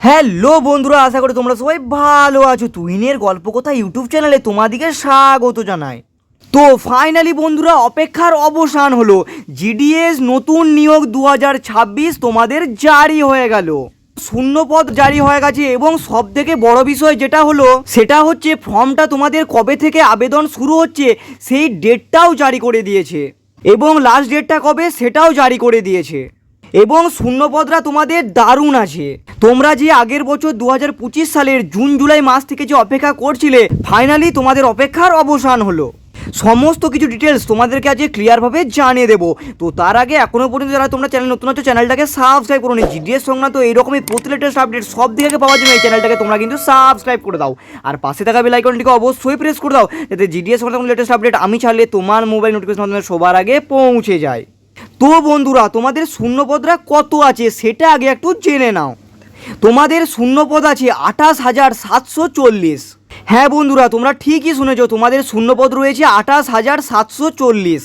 Hello বন্ধুরা, আশা করি তোমরা সবাই ভালো আছো। তুহিনের গল্প কথা ইউটিউব চ্যানেলে তোমাদেরকে স্বাগত জানাই। তো ফাইনালি বন্ধুরা, অপেক্ষার অবসান হলো। জিডিএস নতুন নিয়োগ 2026 তোমাদের জারি হয়ে গেল। শূন্যপদ জারি হয়ে গেছে এবং সব থেকে বড় বিষয় যেটা হলো সেটা হচ্ছে ফর্মটা তোমাদের কবে থেকে আবেদন শুরু হচ্ছে সেই ডেটটাও জারি করে দিয়েছে এবং লাস্ট ডেটটা কবে সেটাও জারি করে দিয়েছে। এবং শূন্যপদরা তোমাদের দারুণ আছে। তোমরা যে আগের বছর 2025 সালের জুন জুলাই মাস থেকে যে অপেক্ষা করছিলে, ফাইনালি তোমাদের অপেক্ষার অবসান হলো। সমস্ত কিছু ডিটেলস তোমাদেরকে আজকে ক্লিয়ারভাবে জানিয়ে দেবো। তো তার আগে এখনও পর্যন্ত যারা তোমরা চ্যানেল নতুন আছো, চ্যানেলটাকে সাবস্ক্রাইব করো। জিডিএস সংক্রান্ত এইরকমই প্রতি লেটেস্ট আপডেট সব দিকে পাওয়ার জন্য এই চ্যানেলটাকে তোমরা কিন্তু সাবস্ক্রাইব করে দাও। আর পাশে থাকা বেল আইকনটিকে অবশ্যই প্রেস করে দাও, যাতে জিডিএস সংক্রান্ত লেটেস্ট আপডেট আমি ছাড়লে তোমার মোবাইল নোটিফিকেশন মাধ্যমে সবার আগে পৌঁছে যায়। তো বন্ধুরা, তোমাদের শূন্যপদরা কত আছে সেটা আগে একটু জেনে নাও। তোমাদের শূন্যপদ আছে 28,740। হ্যাঁ বন্ধুরা, তোমরা ঠিকই শুনেছো, তোমাদের শূন্যপদ রয়েছে 28,740।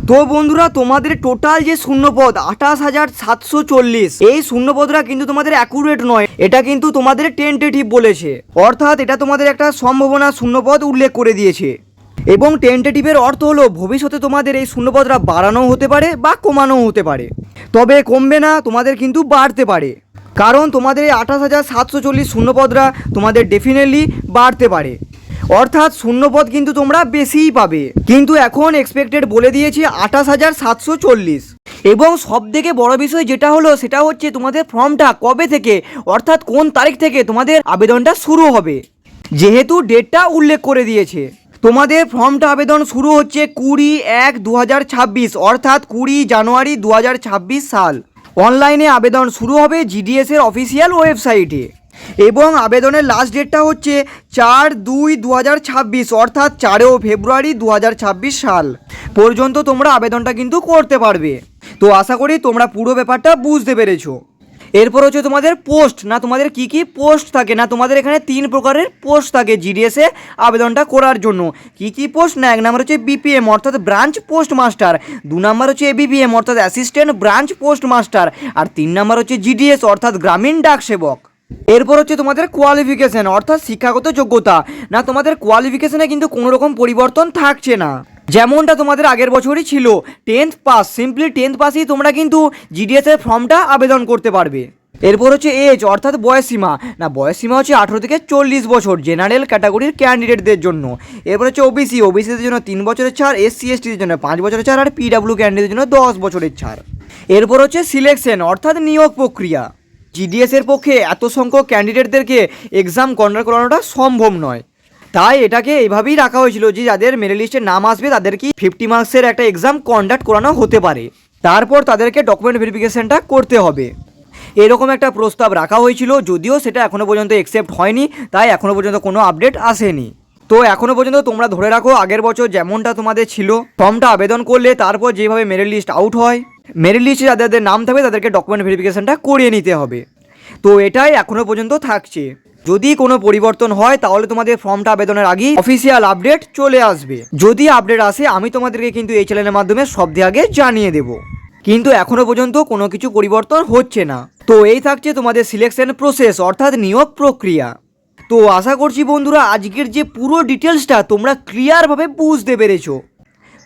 তো বন্ধুরা, তোমাদের টোটাল যে শূন্যপদ 28,740, এই শূন্যপদরা কিন্তু তোমাদের অ্যাকুরেট নয়। এটা কিন্তু তোমাদের টেন্টেটিভ বলেছে, অর্থাৎ এটা তোমাদের একটা সম্ভাবনা শূন্যপদ উল্লেখ করে দিয়েছে। এবং টেন্টেটিভের অর্থ হলো ভবিষ্যতে তোমাদের এই শূন্যপদরা বাড়ানো হতে পারে বা কমানো হতে পারে, তবে কমবে না, তোমাদের কিন্তু বাড়তে পারে। কারণ তোমাদের এই 28,740 শূন্যপদরা তোমাদের ডেফিনেটলি বাড়তে পারে, অর্থাৎ শূন্যপদ কিন্তু তোমরা বেশিই পাবে। কিন্তু এখন এক্সপেক্টেড বলে দিয়েছে 28,740। এবং সব থেকে বড় বিষয় যেটা হলো সেটা হচ্ছে তোমাদের ফর্মটা কবে থেকে, অর্থাৎ কোন তারিখ থেকে তোমাদের আবেদনটা শুরু হবে, যেহেতু ডেটটা উল্লেখ করে দিয়েছে। তোমাদের ফর্মটা আবেদন শুরু হচ্ছে 20/1/2026, অর্থাৎ 20 জানুয়ারি 2026 সাল। অনলাইনে আবেদন শুরু হবে জিডিএসের অফিসিয়াল ওয়েবসাইটে। এবং আবেদনের লাস্ট ডেটটা হচ্ছে 4/2/2026, অর্থাৎ 4 ফেব্রুয়ারি 2026 সাল পর্যন্ত তোমরা আবেদনটা কিন্তু করতে পারবে। তো আশা করি তোমরা পুরো ব্যাপারটা বুঝতে পেরেছো। এরপর হচ্ছে তোমাদের পোস্ট, না তোমাদের কি কি পোস্ট থাকে, না তোমাদের এখানে 3 প্রকারের পোস্ট থাকে জিডিএসে আবেদনটা করার জন্য। কি কি পোস্ট, না 1 নাম্বার হচ্ছে বিপিএম অর্থাৎ ব্রাঞ্চ পোস্ট মাস্টার, 2 নাম্বার হচ্ছে এবিপিএম অর্থাৎ অ্যাসিস্ট্যান্ট ব্রাঞ্চ পোস্ট মাস্টার, আর 3 নাম্বার হচ্ছে জিডিএস অর্থাৎ গ্রামীণ ডাক সেবক। এরপর হচ্ছে তোমাদের কোয়ালিফিকেশন অর্থাৎ শিক্ষাগত যোগ্যতা, না তোমাদের কোয়ালিফিকেশনে কিন্তু কোনো রকম পরিবর্তন থাকছে না, যেমনটা তোমাদের আগের বছরই ছিল। 10th পাস, সিম্পলি 10th পাসই তোমরা কিন্তু জিডিএস এর ফর্মটা আবেদন করতে পারবে। এরপর হচ্ছে এজ অর্থাৎ বয়সসীমা, না বয়সসীমা হচ্ছে 18 থেকে 40 বছর জেনারেল ক্যাটাগরির ক্যান্ডিডেটদের জন্য। এরপর হচ্ছে ওবিসিদের জন্য 3 বছরের ছাড়, SC/STদের জন্য 5 বছরের ছাড়, আর পিডাব্লিউ ক্যান্ডিডেটদের জন্য 10 বছরের ছাড়। এরপর হচ্ছে সিলেকশন অর্থাৎ নিয়োগ প্রক্রিয়া। জিডিএস এর পক্ষে এত সংখ্যক ক্যান্ডিডেটদেরকে এক্সাম কন্ডাক্ট করানোটা সম্ভব নয়, তাই এটাকে এইভাবেই রাখা হয়েছিল যে যাদের মেরিট লিস্টে নাম আসবে তাদেরকে 50 মার্কসের একটা এক্সাম কন্ডাক্ট করানো হতে পারে, তারপর তাদেরকে ডকুমেন্ট ভেরিফিকেশনটা করতে হবে। এরকম একটা প্রস্তাব রাখা হয়েছিল, যদিও সেটা এখনও পর্যন্ত অ্যাকসেপ্ট হয়নি, তাই এখনও পর্যন্ত কোনো আপডেট আসেনি। তো এখনও পর্যন্ত তোমরা ধরে রাখো আগের বছর যেমনটা তোমাদের ছিল, ফর্মটা আবেদন করলে তারপর যেভাবে মেরিট লিস্ট আউট হয়, মেরিট লিস্টে যাদের নাম থাকবে তাদেরকে ডকুমেন্ট ভেরিফিকেশনটা করিয়ে নিতে হবে। তো এটাই এখনও পর্যন্ত থাকছে। যদি কোনো পরিবর্তন হয় তাহলে তোমাদের ফর্মটা আবেদনের আগেই অফিসিয়াল আপডেট চলে আসবে। যদি আপডেট আসে আমি তোমাদেরকে কিন্তু এই চ্যানেলের মাধ্যমে সবথেকে আগে জানিয়ে দেব, কিন্তু এখনও পর্যন্ত কোনো কিছু পরিবর্তন হচ্ছে না। তো এই থাকছে তোমাদের সিলেকশন প্রসেস অর্থাৎ নিয়োগ প্রক্রিয়া। তো আশা করছি বন্ধুরা আজকের যে পুরো ডিটেলসটা তোমরা ক্লিয়ারভাবে বুঝতে পেরেছো।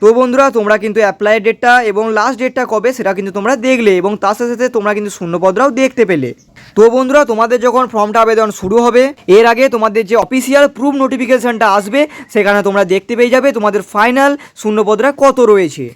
তো বন্ধুরা, তোমরা কিন্তু অ্যাপ্লাই ডেটটা এবং লাস্ট ডেটটা কবে সেটা কিন্তু তোমরা দেখলে, এবং তার সাথে সাথে তোমরা কিন্তু শূন্যপদরাও দেখতে পেলে। তো বন্ধুরা, তোমাদের যখন ফর্মটা আবেদন শুরু হবে এর আগে তোমাদের যে অফিসিয়াল প্রুফ নোটিফিকেশনটা আসবে সেখানে তোমরা দেখতে পেয়ে যাবে তোমাদের ফাইনাল শূন্যপদরা কত রয়েছে।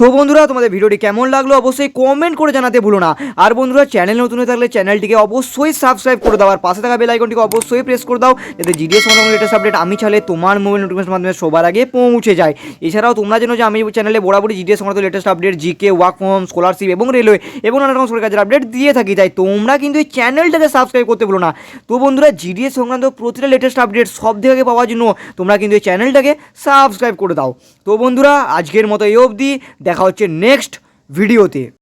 তো বন্ধুরা, তোমাদের ভিডিওটি কেমন লাগলো অবশ্যই কমেন্ট করে জানাতে ভুলো না। আর বন্ধুরা, চ্যানেল নতুন হয়ে থাকলে চ্যানেলটিকে অবশ্যই সাবস্ক্রাইব করে দাও, আর পাশে থাকা বেল আইকনটিকে অবশ্যই প্রেস করে দাও, যাতে জিডিএস সংক্রান্ত লেটেস্ট আপডেট আমি ছাড়লে তোমার মোবাইল নোটিফিকেশনের মাধ্যমে সবার আগে পৌঁছে যায়। এছাড়াও তোমরা জানো যে আমি চ্যানেলে বরাবরই জিডিএস সংক্রান্ত latest update, GK, work from home, scholarship এবং রেলওয়ে এবং নানা রকম সরকারি কাজের আপডেট দিয়ে থাকি, তাই তোমরা কিন্তু এই চ্যানেলটাকে সাবস্ক্রাইব করতে ভুলো না। তো বন্ধুরা, জিডিএস সংক্রান্ত প্রতিটা লেটেস্ট আপডেট সব থেকে পাওয়ার জন্য তোমরা কিন্তু এই চ্যানেলটাকে সাবস্ক্রাইব করে দাও। তো বন্ধুরা, আজকের মতো এই অবধি, দেখা হচ্ছে নেক্সট ভিডিওতে।